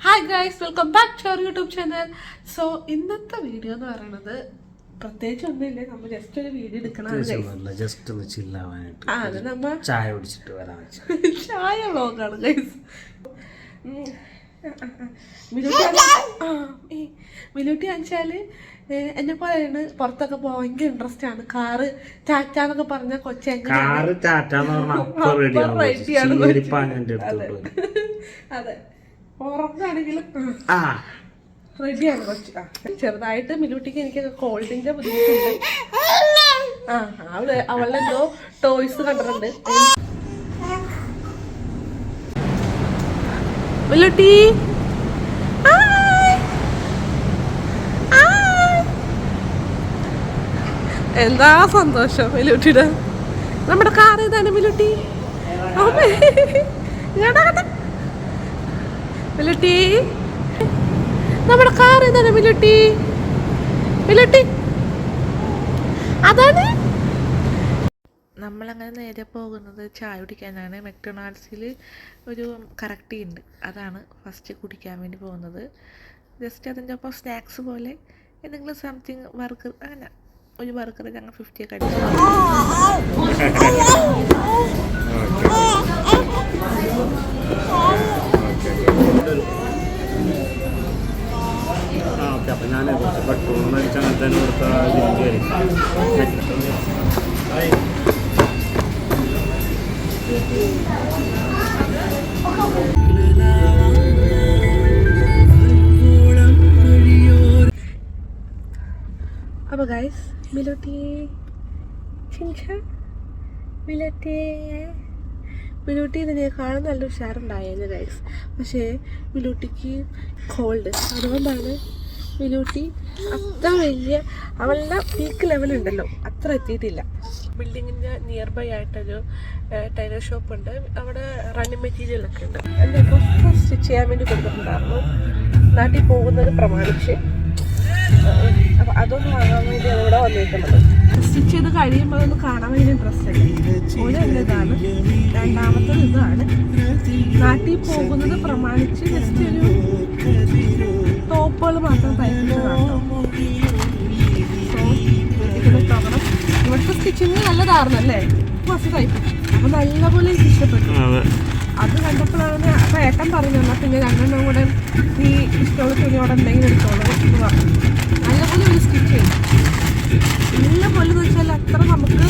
Hi guys, welcome back to our YouTube channel. So ഇന്നത്തെ video എന്ന് പറയുന്നത് പ്രത്യേകിച്ച് ഒന്നുമില്ല, നമ്മൾ ജസ്റ്റ് ഒരു വീഡിയോ എടുക്കണം. ജസ്റ്റ് ഒന്ന് ചില്ലാവാനായിട്ട് അത് നമ്മ ചായ കുടിച്ചിട്ട് വരാൻ ചായ വ്ളോഗാണ് ഗൈസ്. മിലൂട്ടി വെച്ചാൽ എന്നെ പോലെയാണ്, പുറത്തൊക്കെ പോകാൻ ഭയങ്കര ഇൻട്രസ്റ്റ് ആണ്. കാറ് ടാറ്റാന്നൊക്കെ പറഞ്ഞ കാറ് അതെ, ഉറങ്ങാണെങ്കിലും റെഡിയാണ് കൊച്ചു. ചെറുതായിട്ട് മിലൂട്ടിക്ക് എനിക്കൊക്കെ കോൾഡിന്റെ ബുദ്ധിമുട്ടുണ്ട്. അവളുടെ എന്തോ ടോയ്സ് കണ്ടിട്ടുണ്ട്. മിലൂട്ടി എന്താ സന്തോഷം മിലൂട്ടിയുടെ. നമ്മുടെ കാർ ഏതാണ് മിലൂട്ടി? മിലൂട്ടി, നമ്മുടെ കാർ ഏതാണ് മിലൂട്ടി? മിലൂട്ടി അതാണ്. നമ്മളങ്ങനെ നേരെ പോകുന്നത് ചായ കുടിക്കാനാണ്. മെക്ഡൊണാൾഡ്സിൽ ഒരു കറക്റ്റി ഉണ്ട്, അതാണ് ഫസ്റ്റ് കുടിക്കാൻ വേണ്ടി പോകുന്നത്. ജസ്റ്റ് അതിൻ്റെ ഒപ്പം സ്നാക്സ് പോലെ എന്തെങ്കിലും സംതിങ് ബർഗർ, അങ്ങനെ ഒരു ബർഗർ ഞങ്ങൾ 50 ഒക്കെ അടിച്ചു. അപ്പം ഞാൻ പെട്രോൾ മേടിച്ച് അങ്ങനെ തന്നെ അപ്പോൾ ഗൈസ്, മിലൂട്ടി മിലൂട്ടി ഇതിനേക്കാളും നല്ല ഉഷാറുണ്ടായിരുന്നു ഗൈസ്. പക്ഷേ മിലൂട്ടിക്ക് കോൾഡ്, അതുകൊണ്ടാണ് മിലൂട്ടി അത്ര വലിയ അവളുടെ പീക്ക് ലെവലുണ്ടല്ലോ അത്ര എത്തിയിട്ടില്ല. ബിൽഡിങ്ങിൻ്റെ നിയർ ബൈ ആയിട്ടൊരു ടൈലർ ഷോപ്പ് ഉണ്ട്, അവിടെ റണ്ണിങ് മെറ്റീരിയലൊക്കെ ഉണ്ട്. എൻ്റെ ഡ്രസ്സ് സ്റ്റിച്ച് ചെയ്യാൻ വേണ്ടി കൊടുത്തിട്ടുണ്ടായിരുന്നു നാട്ടിൽ പോകുന്നത് പ്രമാണിച്ച്. അപ്പം അതൊന്ന് വാങ്ങാൻ വേണ്ടി ഇവിടെ വന്നിരിക്കുന്നത്. സ്റ്റിച്ച് ചെയ്ത് കഴിയുമ്പോൾ അതൊന്ന് കാണാൻ വേണ്ടി ഡ്രസ്സല്ലേ. ഒരു ഇതാണ്, രണ്ടാമത്തത് ഇതാണ്. നാട്ടിൽ പോകുന്നത് പ്രമാണിച്ച് ജസ്റ്റ് ഒരു ടോപ്പുകൾ മാത്രം തയ്ക്കുന്നതാണോ. സോ ഇതിനെ തുടങ്ങണം. ഇവിടുത്തെ സ്റ്റിച്ചിങ് നല്ലതായിരുന്നല്ലേ, ഫസ്റ്റ് തയ്പ്പിച്ചു. അപ്പം നല്ലപോലെ എനിക്ക് ഇഷ്ടപ്പെട്ടു. അത് കണ്ടപ്പോഴാണ് അപ്പം ഏട്ടൻ പറഞ്ഞു, എന്നാൽ പിന്നെ രണ്ടെണ്ണം കൂടെ നീ ഇഷ്ടമുള്ള തുണിയോടെ എന്തെങ്കിലും എടുത്തോളൂ എന്ന് പറഞ്ഞു. നല്ലപോലെ ഒരു സ്റ്റിച്ച് ചെയ്തു. നല്ലപോലെ എന്ന് വെച്ചാൽ അത്ര നമുക്ക്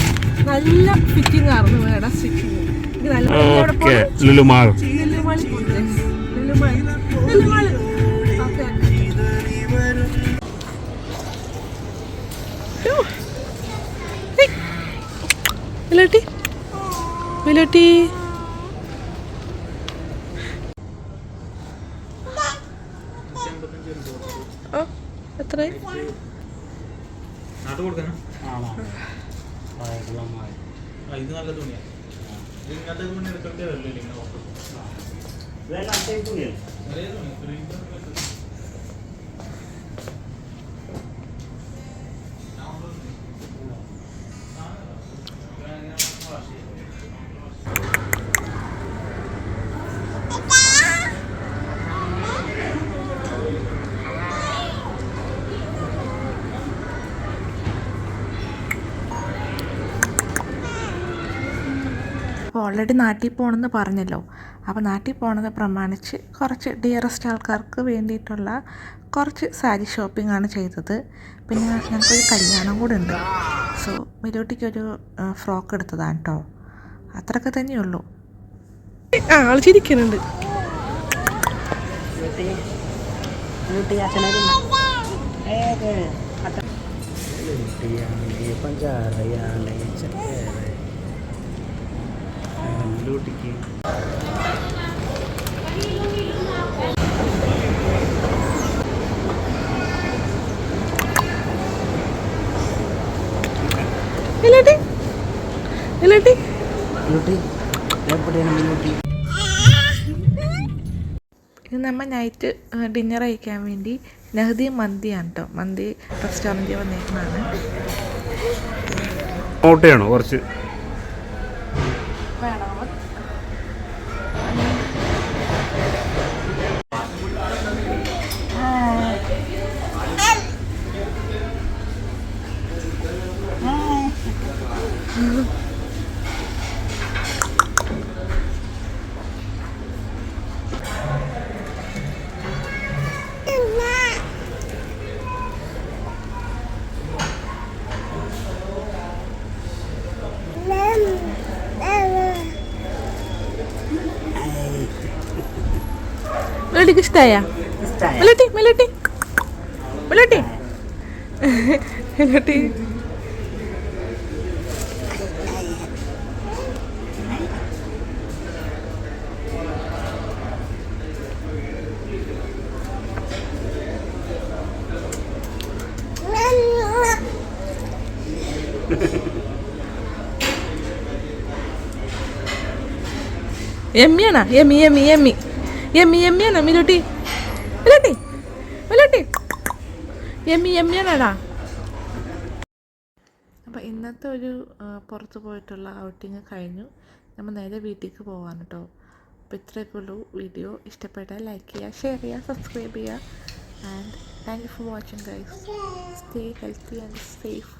നല്ല ഫിറ്റിംഗ് ആയിരുന്നു വേണം സ്റ്റിച്ചിങ്. എനിക്ക് നല്ലപോലെ ലുലുമാളി മിലൂട്ടി മിലൂട്ടി എത്ര ഇത് നല്ല തുണിയാണ്. ഇങ്ങനത്തെ തുണി എടുക്കേണ്ടി വരില്ലേ? അപ്പോൾ ഓൾറെഡി നാട്ടിൽ പോകണമെന്ന് പറഞ്ഞല്ലോ. അപ്പോൾ നാട്ടിൽ പോകണത് പ്രമാണിച്ച് കുറച്ച് ഡിയറസ്റ്റ് ആൾക്കാർക്ക് വേണ്ടിയിട്ടുള്ള കുറച്ച് സാരി ഷോപ്പിംഗ് ആണ് ചെയ്തത്. പിന്നെ ഞങ്ങൾക്കൊരു കല്യാണം കൂടെ ഉണ്ട്. സോ മിലൂട്ടിക്കൊരു ഫ്രോക്ക് എടുത്തതാണ് കേട്ടോ. അത്രയൊക്കെ തന്നെയുള്ളൂ. ആൾ ചിരിക്കുന്നുണ്ട്. മിലൂട്ടിക്ക് മിലൂട്ടി മിലൂട്ടി മിലൂട്ടി എവിടെയാണ് മിലൂട്ടി? ഇത് നമ്മൾ നൈറ്റ് ഡിന്നർ കഴിക്കാൻ വേണ്ടി നഹദി മന്തിയാണ് കേട്ടോ. മന്തി റെസ്റ്റോറൻറ്റിൽ വന്നേക്കുന്നതാണ്. ഓട്ടയാണോ കുറച്ച്? മിലോട്ടിക്ക് ഇഷ്ടമായ മിലോട്ടി മിലോട്ടി മിലോട്ടി മിലോട്ടി യമ്മിയാണോ യമ്മി യമ്മി യമ്മി യമ്മി യമ്മിയാണോ മിലോട്ടി മിലോട്ടി മിലോട്ടി യമ്മി യമ്മിയാണോടാ. അപ്പോൾ ഇന്നത്തെ ഒരു പുറത്ത് പോയിട്ടുള്ള ഔട്ടിങ് കഴിഞ്ഞു. നമ്മൾ നേരെ വീട്ടിലേക്ക് പോകാൻ കേട്ടോ. അപ്പോൾ ഇത്രയൊക്കെ ഉള്ളൂ വീഡിയോ. ഇഷ്ടപ്പെട്ടാൽ ലൈക്ക് ചെയ്യുക, ഷെയർ ചെയ്യുക, സബ്സ്ക്രൈബ് ചെയ്യുക. And thank you for watching guys. Stay healthy and safe.